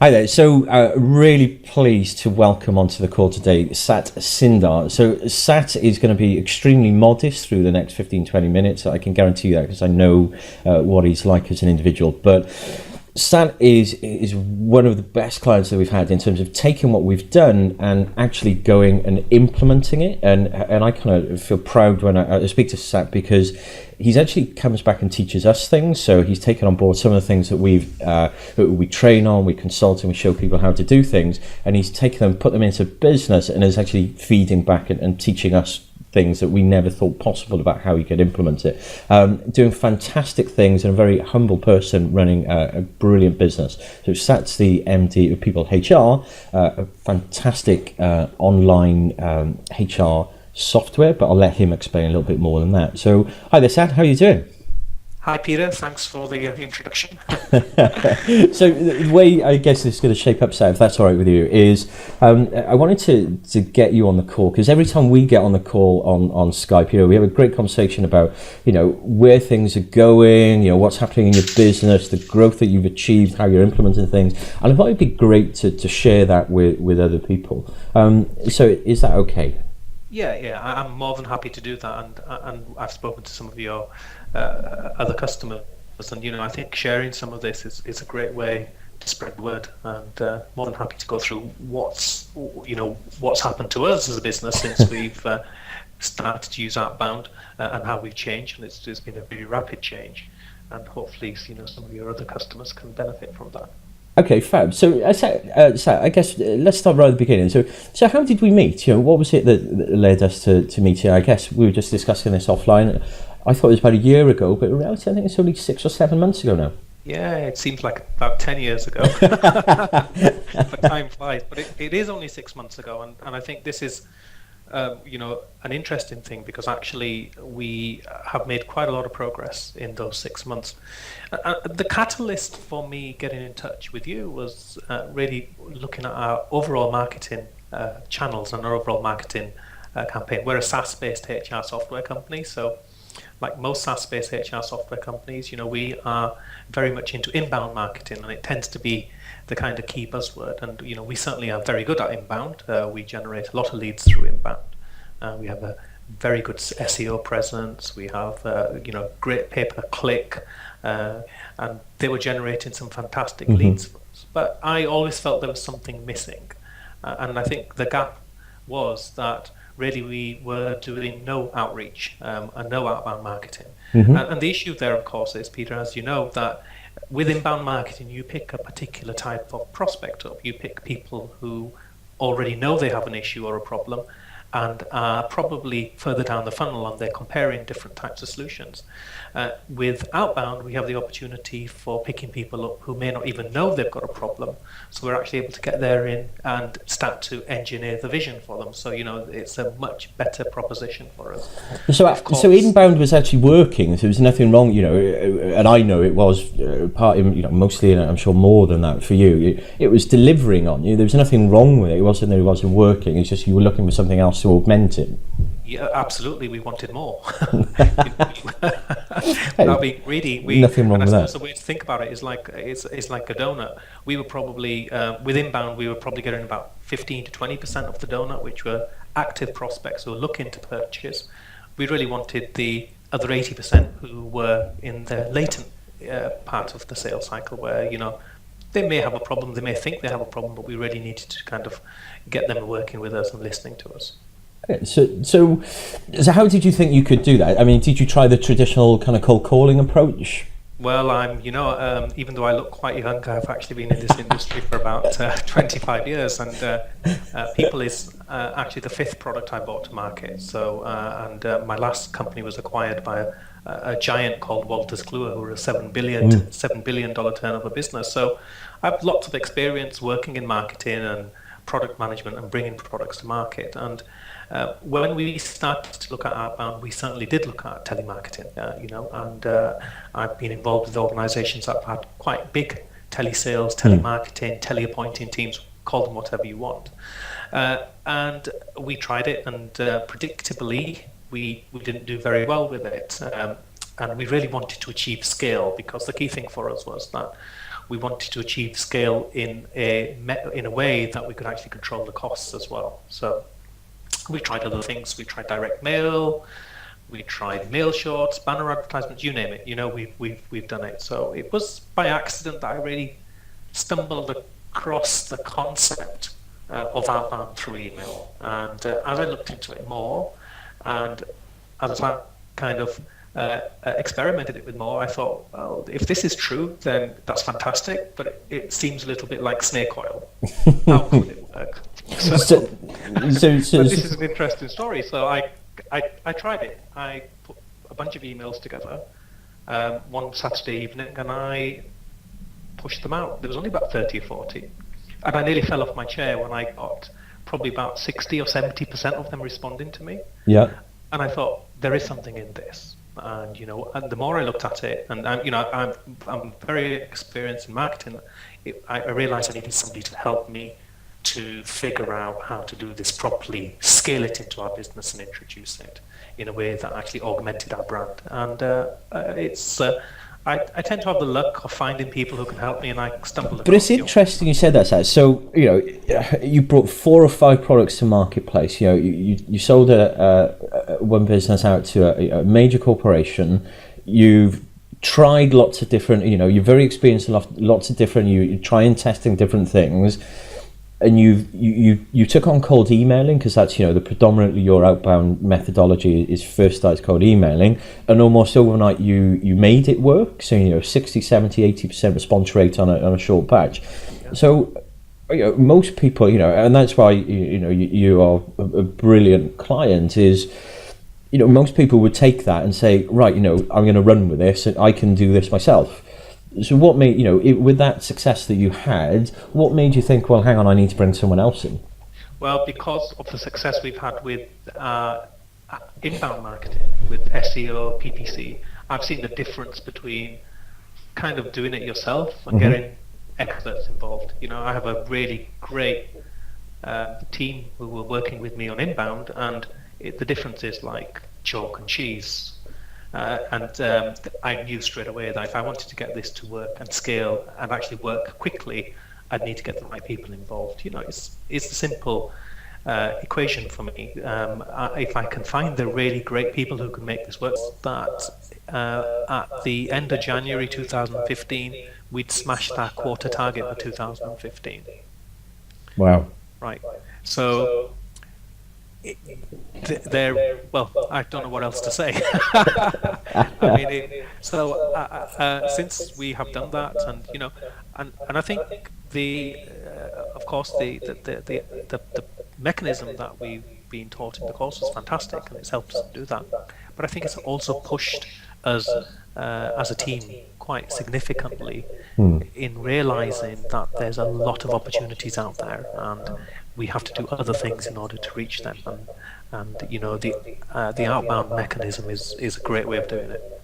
Hi there. So, really pleased to welcome onto the call today Sat Sindhar. So, Sat is going to be extremely modest through the next 15-20 minutes. I can guarantee you that because I know what he's like as an individual. But Sat is one of the best clients that we've had in terms of taking what we've done and actually going and implementing it. And I kind of feel proud when I speak to Sat because he's actually comes back and teaches us things. So he's taken on board some of the things that we train on, we consult, and we show people how to do things. And he's taken them, put them into business, and is actually feeding back and teaching us things that we never thought possible about how you could implement it. Doing fantastic things, and a very humble person running a brilliant business. So Sat's the MD of People HR, a fantastic online HR software, but I'll let him explain a little bit more than that. So hi there, Sat, how are you doing? Hi Peter, thanks for the introduction. So the way I guess this is going to shape up, Sat, if that's all right with you, is I wanted to get you on the call because every time we get on the call on Skype, we have a great conversation about where things are going, what's happening in your business, the growth that you've achieved, how you're implementing things, and I thought it'd be great to share that with other people. So is that okay? Yeah, I'm more than happy to do that, and I've spoken to some of your other customers, and I think sharing some of this is a great way to spread the word, and more than happy to go through what's happened to us as a business since we've started to use outbound and how we've changed, and it's been a very rapid change, and hopefully some of your other customers can benefit from that. Okay, fab. So, I guess let's start right at the beginning. So how did we meet? What was it that led us to meet you? I guess we were just discussing this offline. I thought it was about a year ago, but in reality, I think it's only 6 or 7 months ago now. Yeah, it seems like about 10 years ago. But time flies. But it is only 6 months ago, and I think this is an interesting thing because actually we have made quite a lot of progress in those 6 months. The catalyst for me getting in touch with you was really looking at our overall marketing channels and our overall marketing campaign. We're a SaaS-based HR software company, so like most SaaS-based HR software companies, we are very much into inbound marketing, and it tends to be the kind of key buzzword. And we certainly are very good at inbound. We generate a lot of leads through inbound. We have a very good SEO presence. We have great pay-per-click, and they were generating some fantastic leads for us. But I always felt there was something missing, and I think the gap was that really we were doing no outreach and no outbound marketing. And the issue there, of course, is, Peter, as you know, that with inbound marketing, you pick a particular type of prospect up. You pick people who already know they have an issue or a problem and are probably further down the funnel, and they're comparing different types of solutions. With outbound, we have the opportunity for picking people up who may not even know they've got a problem. So we're actually able to get there in and start to engineer the vision for them. So, it's a much better proposition for us. So inbound was actually working. So there was nothing wrong, and I know it was mostly, and I'm sure more than that for you. It was delivering on you. There was nothing wrong with it. It wasn't that it wasn't working. It's just you were looking for something else to augment it. Yeah, absolutely. We wanted more. Without being greedy, nothing wrong with that. The way to think about it is like it's like a donut. We were probably with inbound, we were probably getting about 15 to 20% of the donut, which were active prospects who were looking to purchase. We really wanted the other 80% who were in the latent part of the sales cycle, where they may have a problem, they may think they have a problem, but we really needed to kind of get them working with us and listening to us. Okay, so how did you think you could do that? I mean, did you try the traditional kind of cold calling approach? Well, even though I look quite young, I've actually been in this industry for about 25 years, and People is actually the 5th product I brought to market. So, my last company was acquired by a giant called Wolters Kluwer, who are a $7 billion turnover business. So, I have lots of experience working in marketing and product management and bringing products to market. And when we started to look at outbound, we certainly did look at telemarketing, and I've been involved with organizations that have had quite big telesales, telemarketing, teleappointing teams, call them whatever you want. And we tried it, and predictably, we didn't do very well with it. And we really wanted to achieve scale, because the key thing for us was that we wanted to achieve scale in a way that we could actually control the costs as well. So we tried other things. We tried direct mail. We tried mail shorts, banner advertisements, you name it. We've done it. So it was by accident that I really stumbled across the concept of outbound through email. And as I looked into it more, and as I kind of experimented it with more, I thought, well, if this is true, then that's fantastic. But it seems a little bit like snake oil. How could it work? So this is an interesting story. So I tried it. I put a bunch of emails together one Saturday evening, and I pushed them out. There was only about 30 or 40. And I nearly fell off my chair when I got probably about 60 or 70% of them responding to me. Yeah. And I thought, there is something in this. And, and the more I looked at it, and, I'm very experienced in marketing, I realized I needed somebody to help me to figure out how to do this properly, scale it into our business and introduce it in a way that actually augmented our brand. And I tend to have the luck of finding people who can help me, and I stumble across. But it's interesting you said that, Sat. So, you brought 4 or 5 products to marketplace. You sold one business out to a major corporation. You've tried lots of different, you're very experienced in lots of different, you try and testing different things. And you took on cold emailing, because that's the predominantly your outbound methodology is first starts cold emailing, and almost overnight you made it work. So 60, 70, 80% response rate on a short patch. So most people and that's why you are a brilliant client. Is most people would take that and say, right, I'm going to run with this and I can do this myself. So what made, with that success that you had, what made you think, well, hang on, I need to bring someone else in? Well, because of the success we've had with inbound marketing, with SEO, PPC, I've seen the difference between kind of doing it yourself and getting experts involved. I have a really great team who were working with me on inbound, and the difference is like chalk and cheese. I knew straight away that if I wanted to get this to work and scale and actually work quickly, I'd need to get the right people involved. It's a simple equation for me. If I can find the really great people who can make this work, that at the end of January 2015, we'd smashed our quarter target for 2015. Wow. Right. So I don't know what else to say. Since we have done that, and I think of course the mechanism that we've been taught in the course is fantastic, and it's helped us do that. But I think it's also pushed us as a team quite significantly in realizing that there's a lot of opportunities out there, and we have to do other things in order to reach them, and the outbound mechanism is a great way of doing it.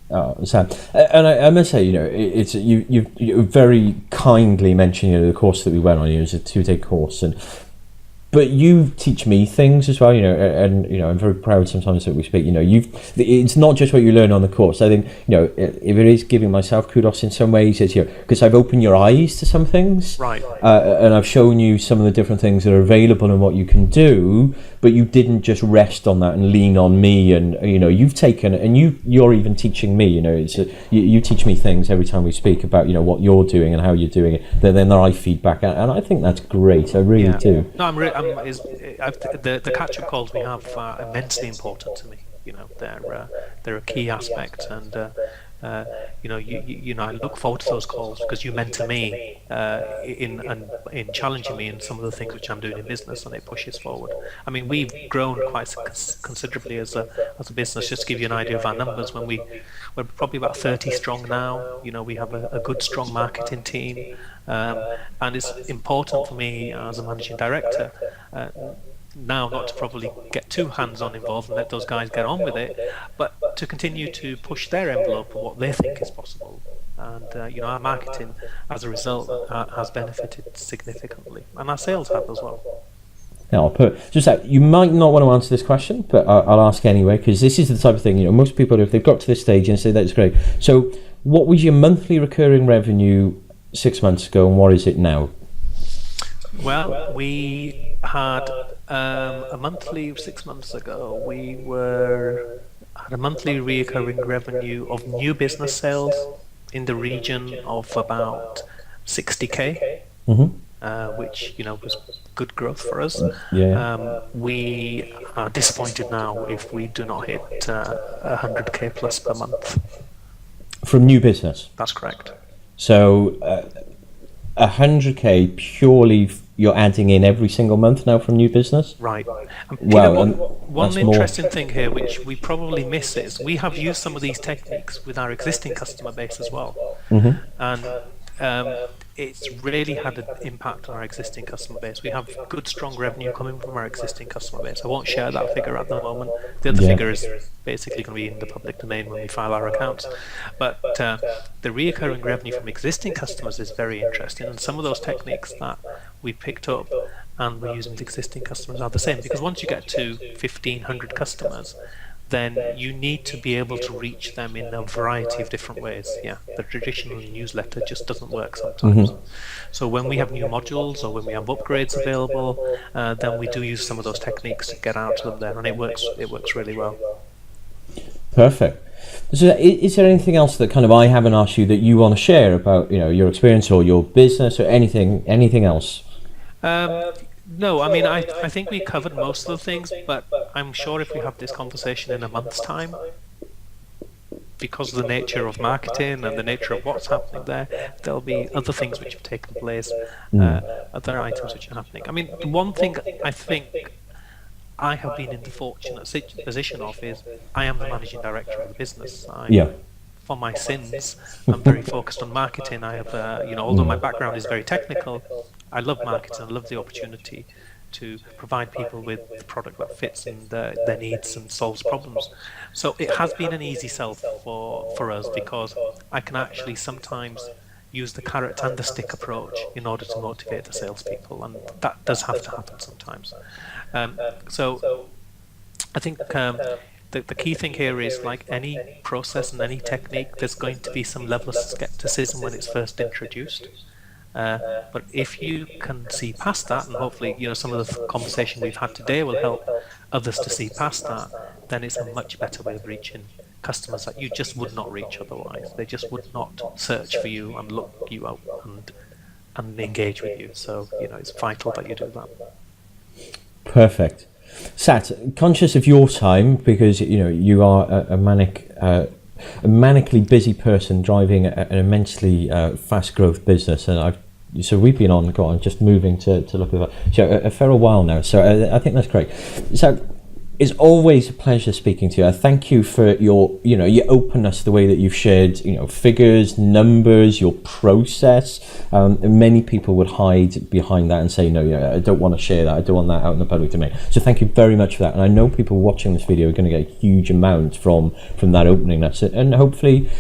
Oh, Sam, and I must say, it's you very kindly mentioned the course that we went on. It was a 2-day course, but you teach me things as well, and I'm very proud sometimes that we speak. It's not just what you learn on the course. I think if it is giving myself kudos in some ways, it's because I've opened your eyes to some things, right? And I've shown you some of the different things that are available and what you can do. But you didn't just rest on that and lean on me, and you've taken and you're even teaching me. You teach me things every time we speak about what you're doing and how you're doing it. Then I feedback, and I think that's great. I really do. No, the catch-up calls we have are immensely important to me. They're a key aspect, and I look forward to those calls because you mentor me in challenging me in some of the things which I'm doing in business, and it pushes forward. I mean, we've grown quite considerably as a business. Just to give you an idea of our numbers, we're probably about 30 strong now. We have a good, strong marketing team, and it's important for me as a managing director now not to probably get too hands-on involved and let those guys get on with it, but to continue to push their envelope of what they think is possible. And our marketing, as a result, has benefited significantly, and our sales have as well. Now, I'll put just that you might not want to answer this question, but I'll ask anyway, because this is the type of thing most people, if they've got to this stage and say that's great. So, what was your monthly recurring revenue 6 months ago, and what is it now? Well, we had a monthly 6 months ago. Had a monthly recurring revenue of new business sales in the region of about 60K, which was good growth for us. We are disappointed now if we do not hit 100K plus per month. From new business? That's correct. So 100K purely you're adding in every single month now from new business? Right. And Peter, one interesting thing here, which we probably miss, is we have used some of these techniques with our existing customer base as well. And it's really had an impact on our existing customer base. We have good, strong revenue coming from our existing customer base. I won't share that figure at the moment. The other figure is basically going to be in the public domain when we file our accounts. But the reoccurring revenue from existing customers is very interesting, and some of those techniques that we picked up and we're using with existing customers are the same, because once you get to 1,500 customers, then you need to be able to reach them in a variety of different ways. The traditional newsletter just doesn't work sometimes. So when we have new modules or when we have upgrades available, then we do use some of those techniques to get out to them there, and it works really well. Perfect. So is there anything else that kind of I haven't asked you that you want to share about your experience or your business or anything else? No, I mean, I think we covered most of the things, but I'm sure if we have this conversation in a month's time, because of the nature of marketing and the nature of what's happening there, there'll be other things which have taken place, other items which are happening. I mean, the one thing I think I have been in the fortunate position of is I am the managing director of the business. For my sins, I'm very focused on marketing. I have, although my background is very technical, I love marketing. I love the opportunity to provide people with the product that fits in their needs and solves problems. So it has been an easy sell for us, because I can actually sometimes use the carrot and the stick approach in order to motivate the salespeople, and that does have to happen sometimes. So I think the key thing here is, like any process and any technique, there's going to be some level of skepticism when it's first introduced. But if you can see past that, and hopefully some of the conversation we've had today will help others to see past that, then it's a much better way of reaching customers that you just would not reach otherwise. They just would not search for you and look you up and engage with you. So it's vital that you do that. Perfect. Sat, conscious of your time, because you are a manically busy person driving an immensely fast growth business, and so we've been on just moving to look at that a fair while now, so I think that's great. So it's always a pleasure speaking to you. I thank you for your openness, the way that you've shared figures, numbers, your process. Many people would hide behind that and say, no, I don't want to share that, I don't want that out in the public domain. So thank you very much for that, and I know people watching this video are going to get a huge amount from that opening. That's it, and hopefully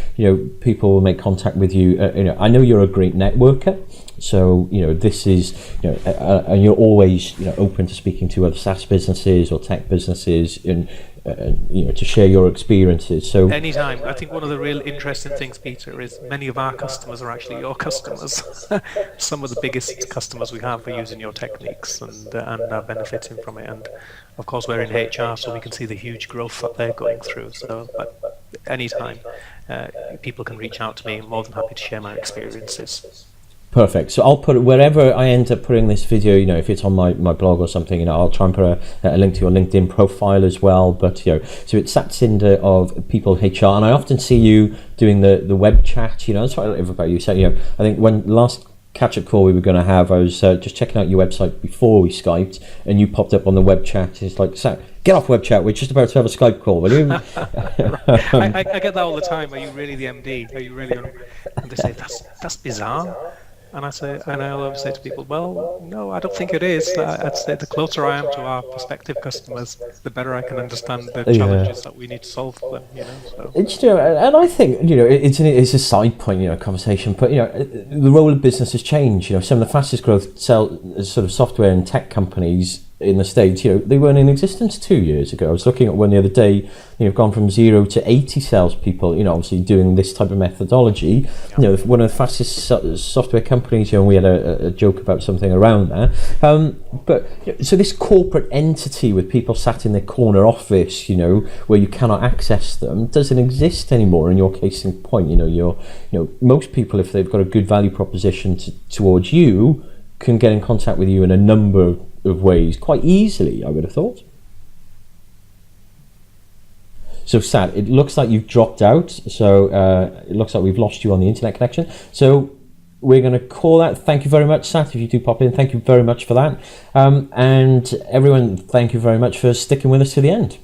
people will make contact with you. I know you're a great networker, so this is and you're always open to speaking to other SaaS businesses or tech businesses, and to share your experiences. So anytime. I think one of the real interesting things, Peter, is many of our customers are actually your customers. Some of the biggest customers we have are using your techniques and are benefiting from it. And of course, we're in HR, so we can see the huge growth that they're going through. So, but anytime people can reach out to me, I'm more than happy to share my experiences. Perfect. So I'll put it wherever I end up putting this video, if it's on my blog or something, I'll try and put a link to your LinkedIn profile as well. But so it's Sindhar of People HR, and I often see you doing the web chat. That's what I love about you. So I think when last catch-up call we were going to have, I was just checking out your website before we Skyped, and you popped up on the web chat. It's like, get off web chat, we're just about to have a Skype call, will you? I get that all the time. Are you really the MD? Are you really and they say, that's bizarre. And I always say to people, well, no, I don't think it is. I'd say the closer I am to our prospective customers, the better I can understand the challenges that we need to solve for them. So. And I think it's a side point, conversation. But the role of business has changed. Some of the fastest growth sort of software and tech companies in the States, they weren't in existence 2 years ago. I was looking at one the other day, gone from 0 to 80 salespeople, obviously doing this type of methodology. One of the fastest software companies, we had a joke about something around that. But so this corporate entity with people sat in their corner office, where you cannot access them, doesn't exist anymore. In your case in point, most people, if they've got a good value proposition towards you, can get in contact with you in a number of ways quite easily, I would have thought. So Sat, it looks like you've dropped out, so it looks like we've lost you on the internet connection. So we're going to call that. Thank you very much, Sat, if you do pop in. Thank you very much for that. And everyone, thank you very much for sticking with us to the end.